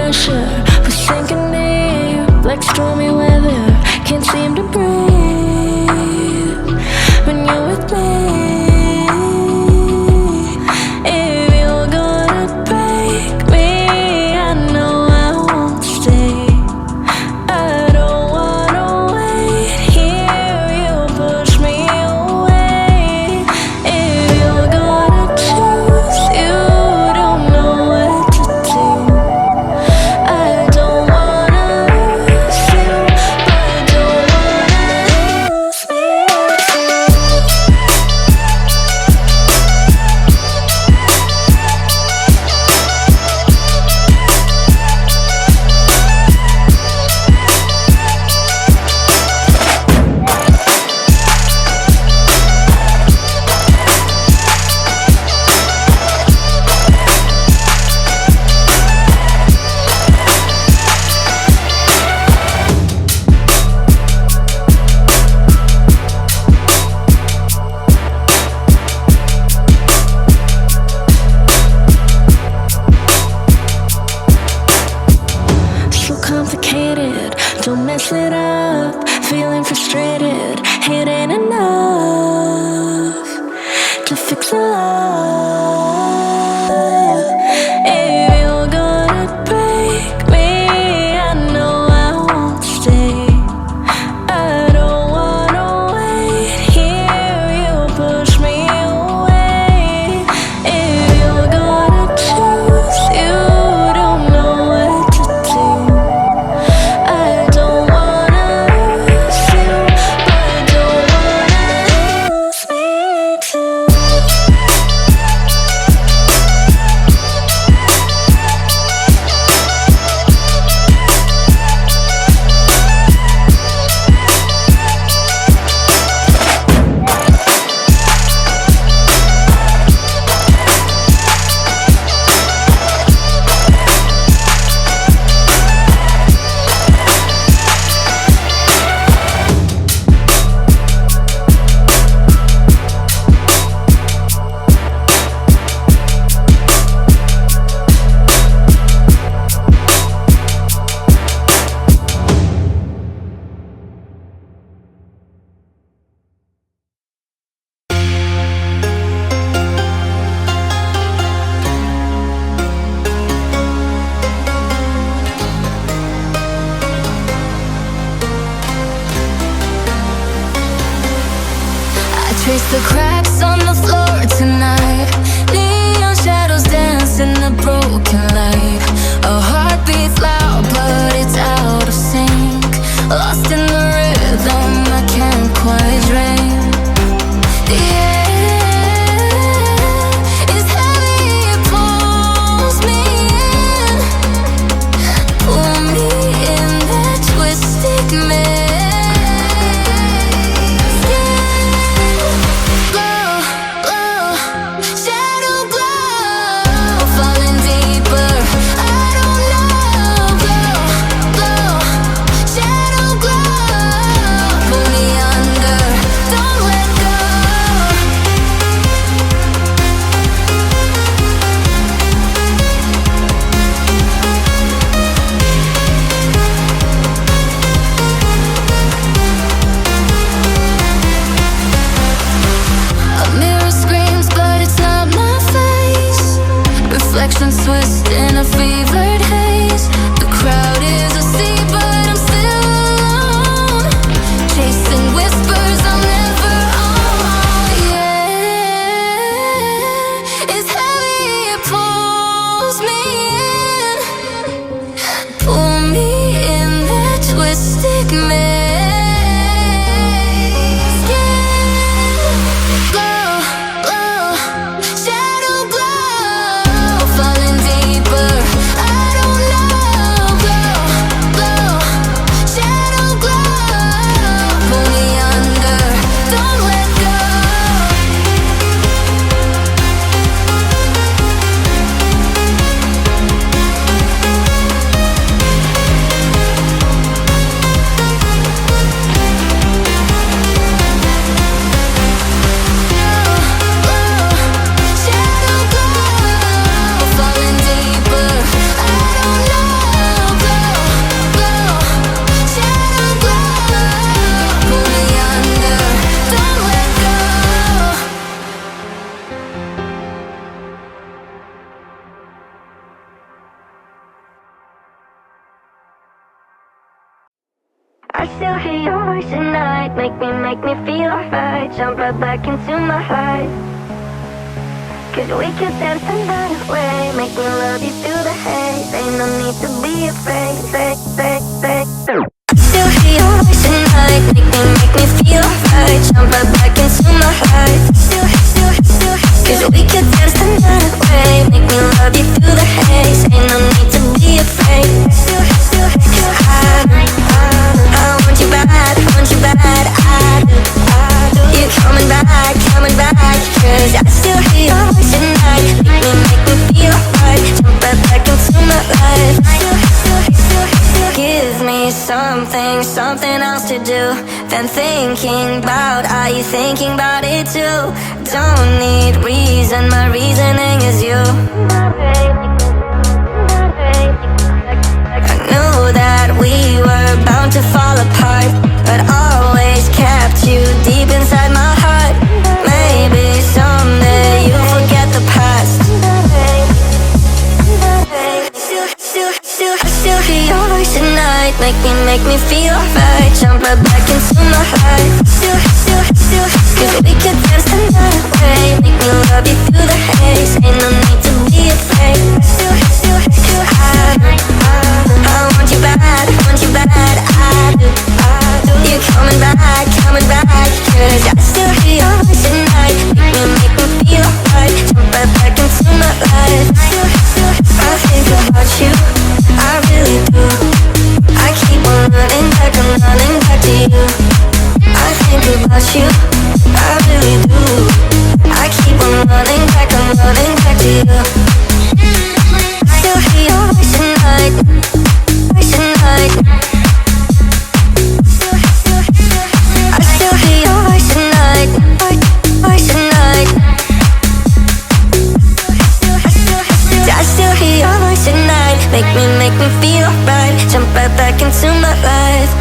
pressure. We're sinking deep like stormy weather. Can't seem to breathe when you're with me. If you're gonna break me, I know I won't stay. I don't wanna wait here, you push me away. If you're gonna choose, you don't know what to do. I don't wanna lose you, but don't wanna lose me too. So complicated, don't mess it up. Feeling frustrated, it ain't enough to fix a love. If you're gonna break me, I know I won't stay. I don't wanna wait here, you push me away. If you're gonna choose, you don't know what to do. I don't wanna lose you, but don't wanna lose me too. Trace the cracks on the floor tonight. Neon shadows dance in the broken light. A heart beats loud, but it's out of sync. Lost in the rhythm, I can't quite drink. The air is heavy, it pulls me in. Pull me in that twisted maze. tonight. Make me feel alright. Jump right back into my life. Cause we can dance the night away. Make me love you through the haze. Ain't no need to be afraid. Still hear your voice tonight. Make me feel alright. Jump right back into my life. Cause we can dance the night away. Make me love you through the haze. Ain't no need to be afraid. Cause I want you bad, I do. You're coming back. Cause I still hear your voice tonight. Make me feel alright. Jump right back into my life. Give me something else to do than thinking about. Are you thinking about it too? Don't need reason, my reasoning is you. I knew that we were bound to fall apart, but always kept you deep inside my heart. Maybe someday you'll forget the past. Still hear your voice tonight. Make me feel alright. Jump right back into my life. Cause we could dance the night away. Make me love you through the haze. Ain't no need to be afraid. I want you bad, I do. You're coming back. Cause I still hear your voice tonight. Make me feel alright. Jump right back into my life. I think about you, I really do. I keep on running back, I'm running back to you. I think about you, I really do. I keep on running back, I'm running back to you. Still hear your voice tonight. I still hear your voice tonight. I still hear your voice tonight. Make me feel right. Jump right back into my life.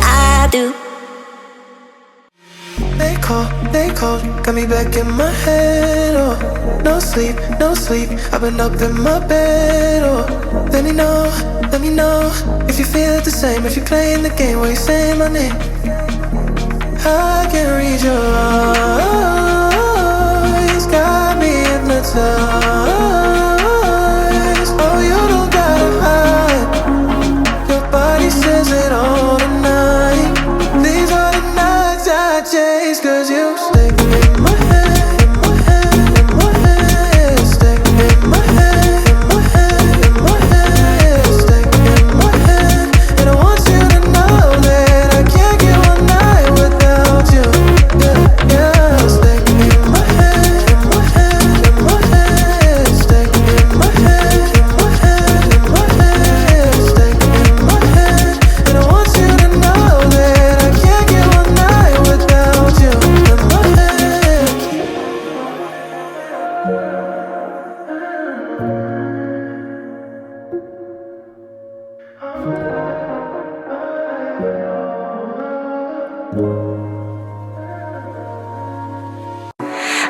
I do. They called, got me back in my head. Oh, no sleep. I've been up in my bed. Oh, let me know if you feel it the same. If you're playing the game while you're saying my name. I can read your eyes, got me hypnotized. Oh, you don't gotta hide. Your body says it all tonight. These are the nights I chase, cause you stay in my head, in my head, in my head. Stay in my head, in my head, in my head. Stay in my head. And I want you to know that I can't get one night without you. Yeah. Stay in my head, in my head, in my head. Stay in my head, in my head, in my head. Stay in my head. And I want you to know that I can't get one night without you in my head.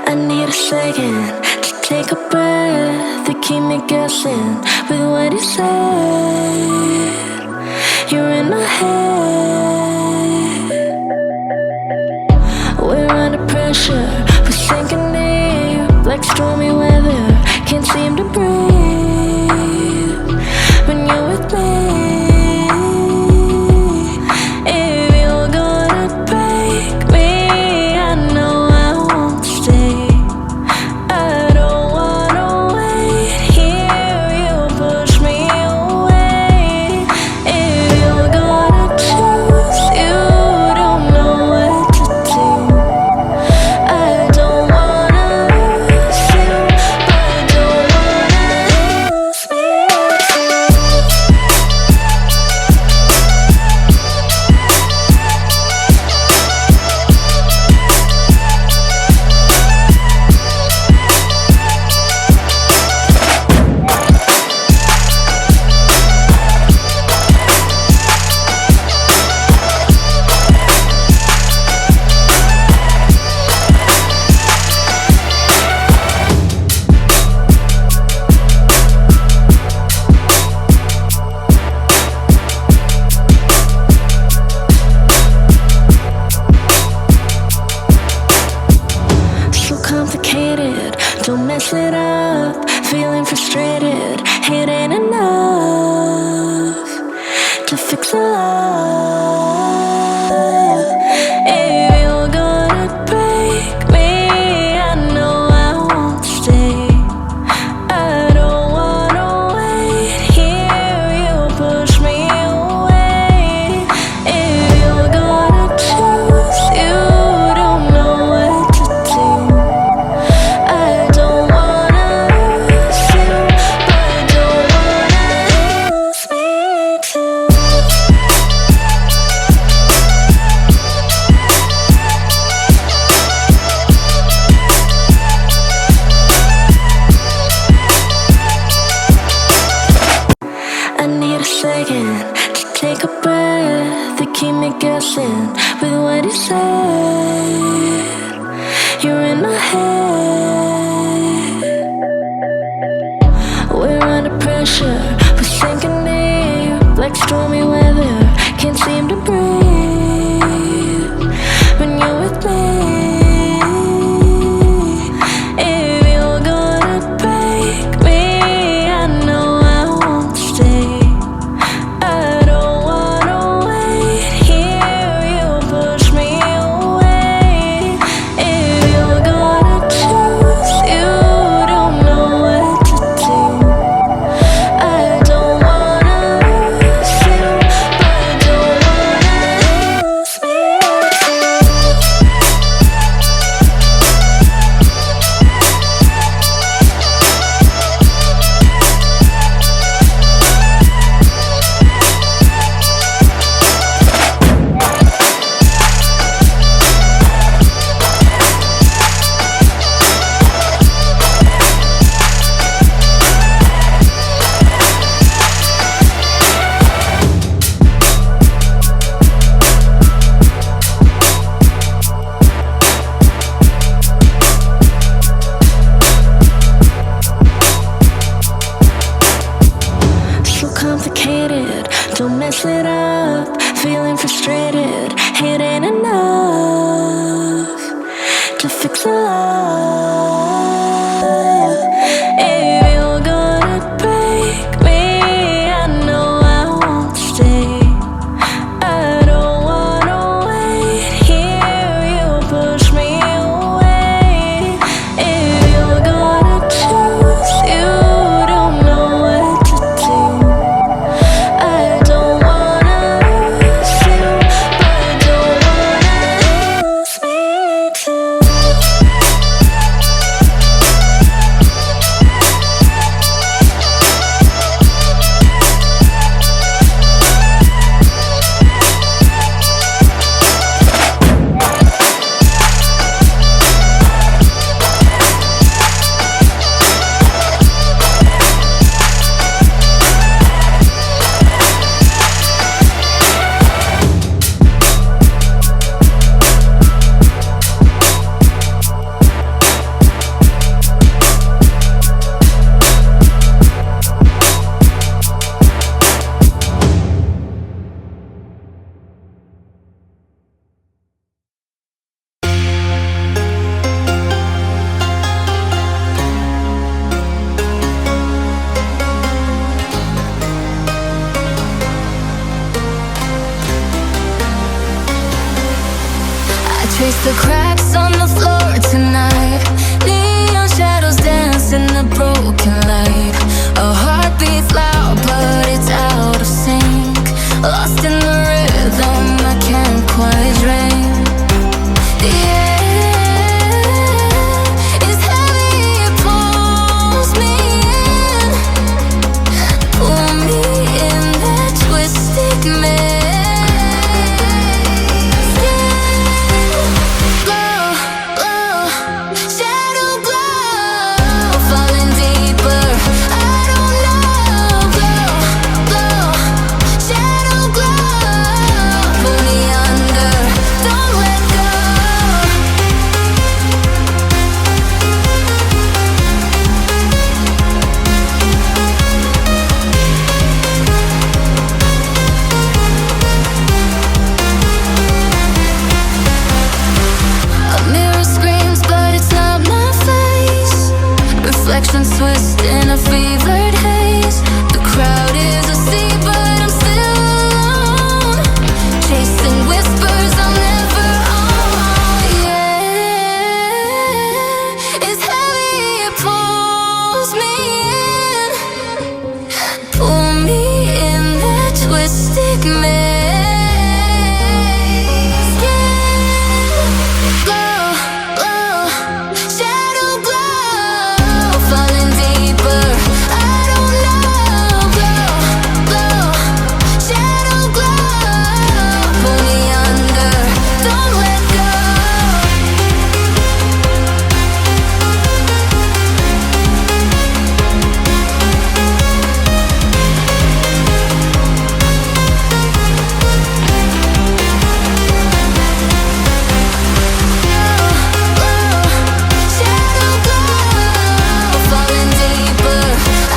I need a second to take a breath, to keep me guessing with what you said. You're in my head. We're under pressure, we're sinking deep like stormy weather. Can't seem to breathe when you're with me. If you're gonna break me, I know I won't stay. I don't wanna wait here, you push me away. If you're gonna choose, you don't know what to do. I don't wanna lose you, but don't wanna lose me too. complicated, don't mess it up. Feeling frustrated, it ain't enough to fix a love. If you're gonna break me, I know I won't stay. I don't wanna wait here, you push me away. If you're gonna choose, you don't know what to do. I don't wanna lose you, but don't wanna lose me too. I need a second to take a breath, to keep me guessing with what you said. You're in my head. We're under pressure, we're sinking deep like stormy weather. Can't seem to breathe when you're with me. If you're gonna break me, I know I won't stay. I don't wanna wait here, you push me away. If you're gonna choose, you don't know what to do. I don't wanna lose you, but don't wanna lose me too. So complicated, don't mess it up. Feeling frustrated, it ain't enough to fix a love. If you're gonna break me, I know I won't stay. I don't wanna wait here, you push me away. If you're gonna choose, you don't know what to do. I don't wanna lose you, but don't wanna lose me too. Trace the cracks on the floor tonight. Neon shadows dance in the broken light. A heart beats loud, but it's out of sync. Lost